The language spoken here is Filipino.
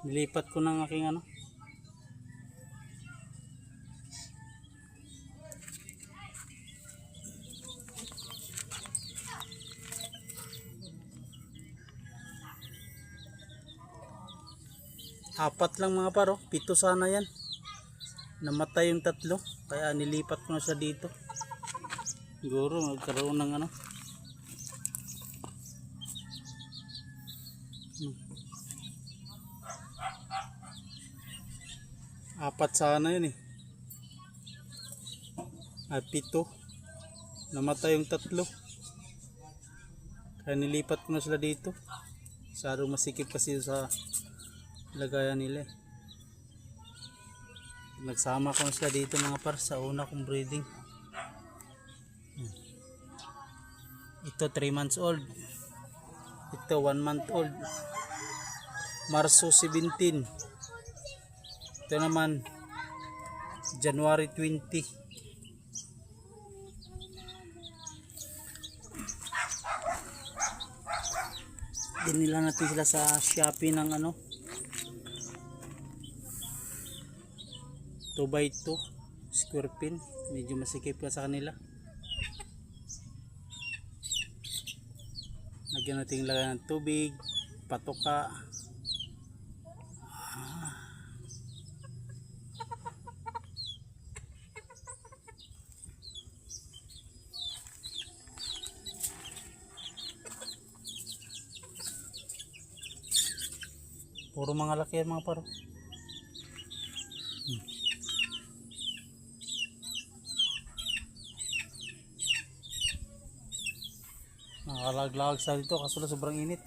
Nilipat ko ng aking ano. Apat lang mga paro, 7 sana yan. Namatay yung 3, kaya nilipat ko na siya dito. Siguro magkaroon ng ano. Apat sana yun eh. At 7. Namatay yung 3. Kaya nilipat ko na sila dito. Masyado masikip kasi sa lagayan nila eh. Nagsama ko na sila dito mga par sa una kong breeding. Ito 3 months old. Ito 1 month old. Marso 17. Ito naman January 20. Dinila natin sila sa Shopee ng ano 2x2 square pin. Medyo masikip ka sa kanila. Lagyan natin lagyan ng tubig, patoka. Puro mga laki yan mga paro. Nakalag-lag sa dito kaso sobrang init.